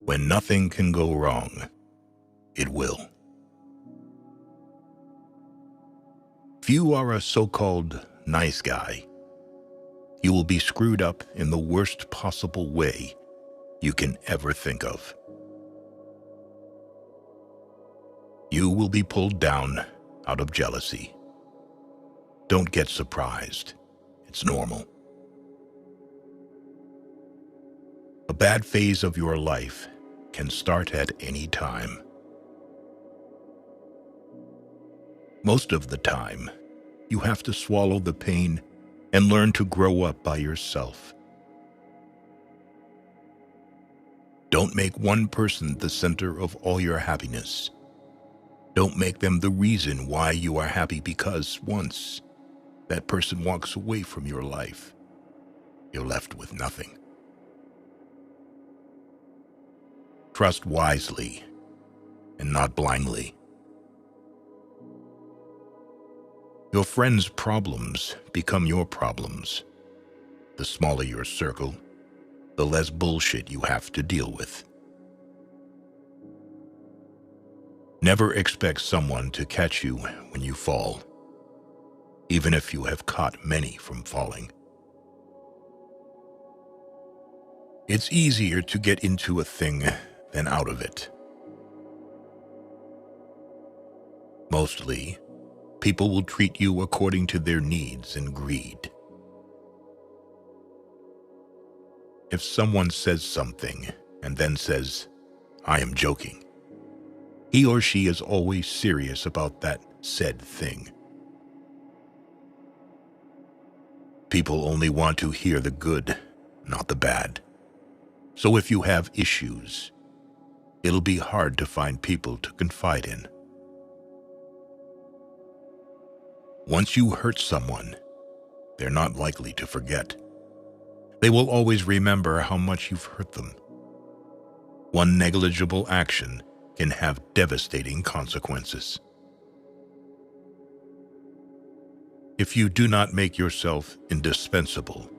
When nothing can go wrong, it will. If you are a so-called nice guy, you will be screwed up in the worst possible way you can ever think of. You will be pulled down out of jealousy. Don't get surprised. It's normal. A bad phase of your life can start at any time. Most of the time, you have to swallow the pain and learn to grow up by yourself. Don't make one person the center of all your happiness. Don't make them the reason why you are happy, because once that person walks away from your life, you're left with nothing. Trust wisely and not blindly. Your friends' problems become your problems. The smaller your circle, the less bullshit you have to deal with. Never expect someone to catch you when you fall, even if you have caught many from falling. It's easier to get into a thing than out of it. Mostly, people will treat you according to their needs and greed. If someone says something and then says, "I am joking," he or she is always serious about that said thing. People only want to hear the good, not the bad. So if you have issues, it'll be hard to find people to confide in. Once you hurt someone, they're not likely to forget. They will always remember how much you've hurt them. One negligible action can have devastating consequences. If you do not make yourself indispensable,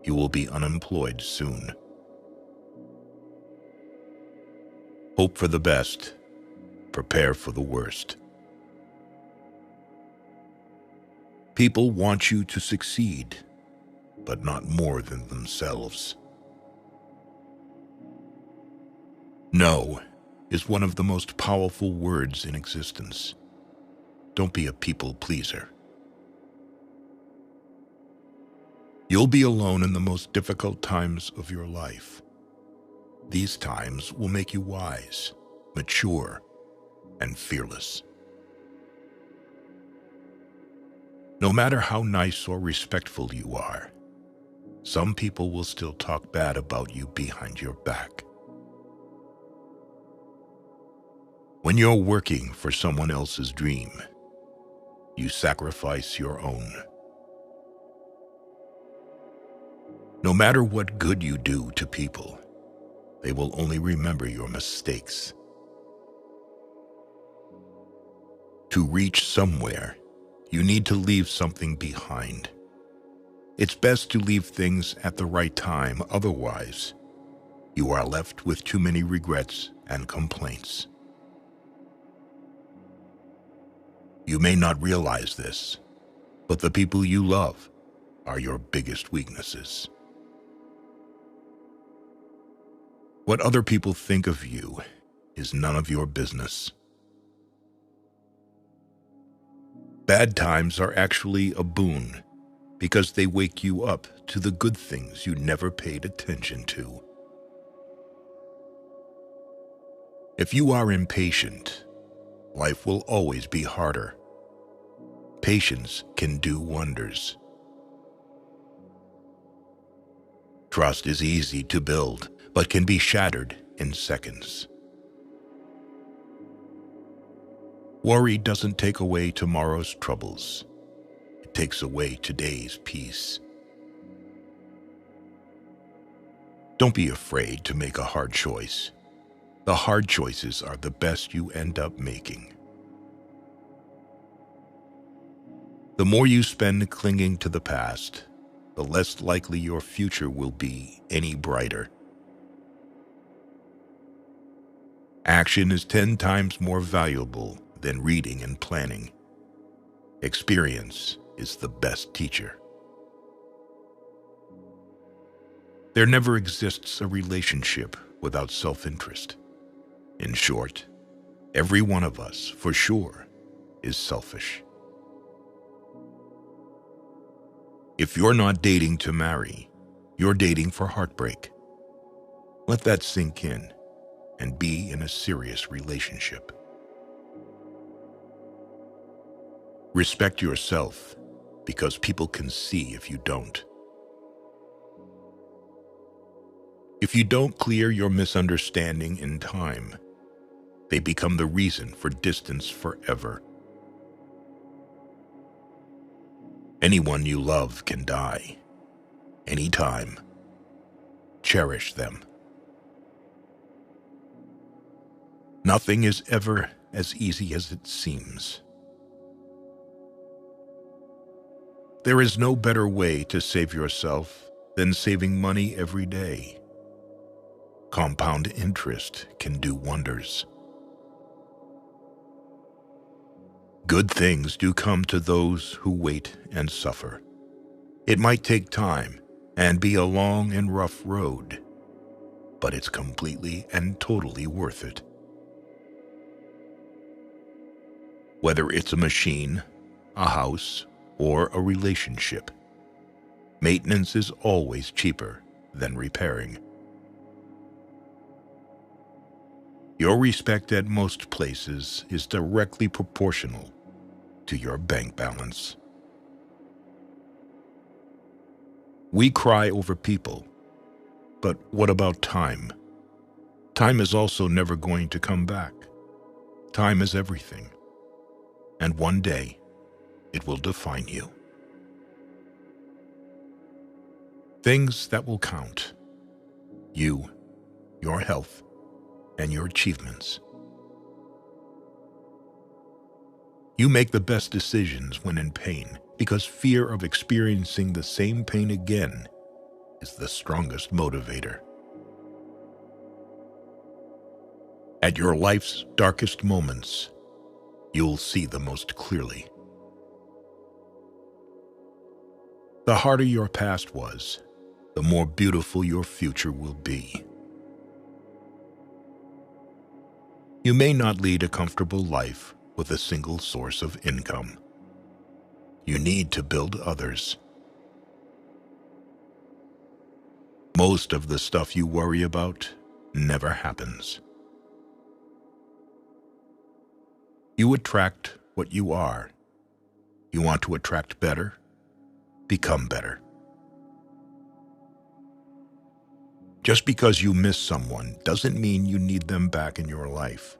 you will be unemployed soon. Hope for the best, prepare for the worst. People want you to succeed, but not more than themselves. No is one of the most powerful words in existence. Don't be a people pleaser. You'll be alone in the most difficult times of your life. These times will make you wise, mature, and fearless. No matter how nice or respectful you are, some people will still talk bad about you behind your back. When you're working for someone else's dream, you sacrifice your own. No matter what good you do to people, they will only remember your mistakes. To reach somewhere, you need to leave something behind. It's best to leave things at the right time, otherwise, you are left with too many regrets and complaints. You may not realize this, but the people you love are your biggest weaknesses. What other people think of you is none of your business. Bad times are actually a boon because they wake you up to the good things you never paid attention to. If you are impatient, life will always be harder. Patience can do wonders. Trust is easy to build, but can be shattered in seconds. Worry doesn't take away tomorrow's troubles. It takes away today's peace. Don't be afraid to make a hard choice. The hard choices are the best you end up making. The more you spend clinging to the past, the less likely your future will be any brighter. Action is 10 times more valuable than reading and planning. Experience is the best teacher. There never exists a relationship without self-interest. In short, every one of us, for sure, is selfish. If you're not dating to marry, you're dating for heartbreak. Let that sink in and be in a serious relationship. Respect yourself, because people can see if you don't. If you don't clear your misunderstanding in time, they become the reason for distance forever. Anyone you love can die, anytime. Cherish them. Nothing is ever as easy as it seems. There is no better way to save yourself than saving money every day. Compound interest can do wonders. Good things do come to those who wait and suffer. It might take time and be a long and rough road, but it's completely and totally worth it. Whether it's a machine, a house, or a relationship, maintenance is always cheaper than repairing. Your respect at most places is directly proportional to your bank balance. We cry over people, but what about time? Time is also never going to come back. Time is everything, and one day it will define you. Things that will count: you, your health, and your achievements. You make the best decisions when in pain, because fear of experiencing the same pain again is the strongest motivator. At your life's darkest moments, you'll see the most clearly. The harder your past was, the more beautiful your future will be. You may not lead a comfortable life with a single source of income. You need to build others. Most of the stuff you worry about never happens. You attract what you are. You want to attract better? Become better. Just because you miss someone doesn't mean you need them back in your life.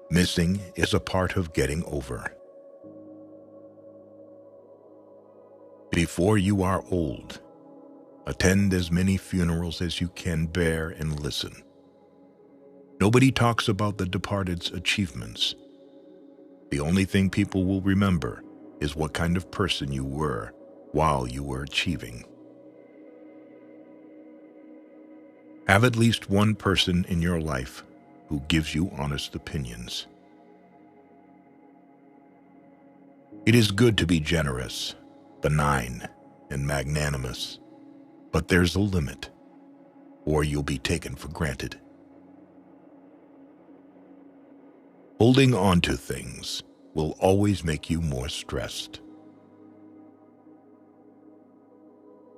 Missing is a part of getting over. Before you are old, attend as many funerals as you can bear and listen. Nobody talks about the departed's achievements. The only thing people will remember is what kind of person you were while you were achieving. Have at least one person in your life who gives you honest opinions. It is good to be generous, benign, and magnanimous, but there's a limit, or you'll be taken for granted. Holding on to things will always make you more stressed.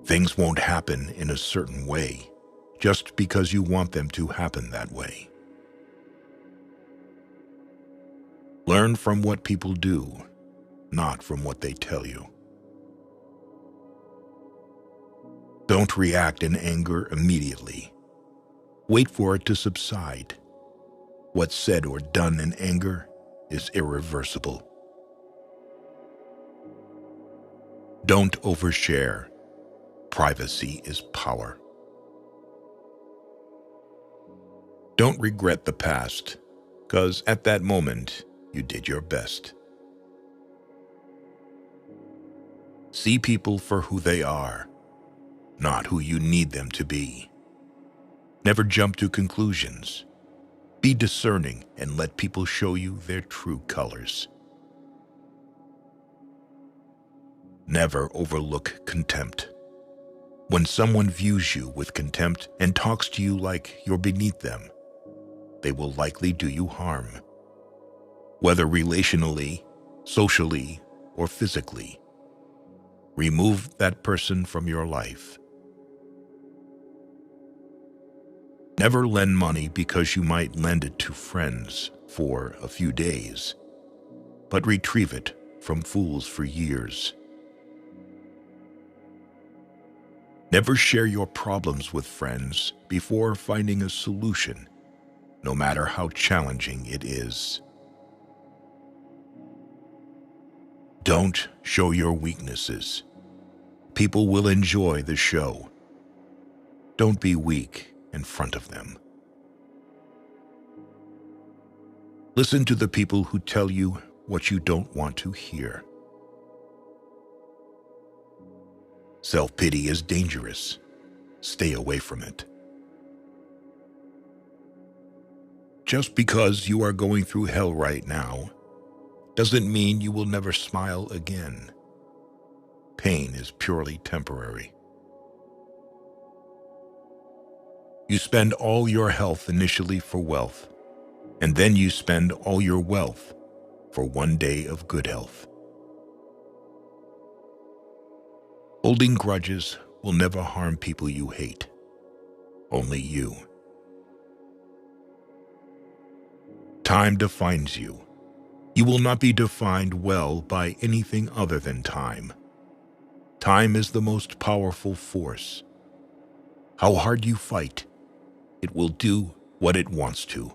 Things won't happen in a certain way just because you want them to happen that way. Learn from what people do, not from what they tell you. Don't react in anger immediately. Wait for it to subside. What's said or done in anger is irreversible. Don't overshare. Privacy is power. Don't regret the past, because at that moment, you did your best. See people for who they are, not who you need them to be. Never jump to conclusions. Be discerning and let people show you their true colors. Never overlook contempt. When someone views you with contempt and talks to you like you're beneath them, they will likely do you harm. Whether relationally, socially, or physically, remove that person from your life. Never lend money because you might lend it to friends for a few days, but retrieve it from fools for years. Never share your problems with friends before finding a solution, no matter how challenging it is. Don't show your weaknesses. People will enjoy the show. Don't be weak in front of them. Listen to the people who tell you what you don't want to hear. Self-pity is dangerous. Stay away from it. Just because you are going through hell right now doesn't mean you will never smile again. Pain is purely temporary. You spend all your health initially for wealth, and then you spend all your wealth for one day of good health. Holding grudges will never harm people you hate, only you. Time defines you. You will not be defined well by anything other than time. Time is the most powerful force. How hard you fight, it will do what it wants to.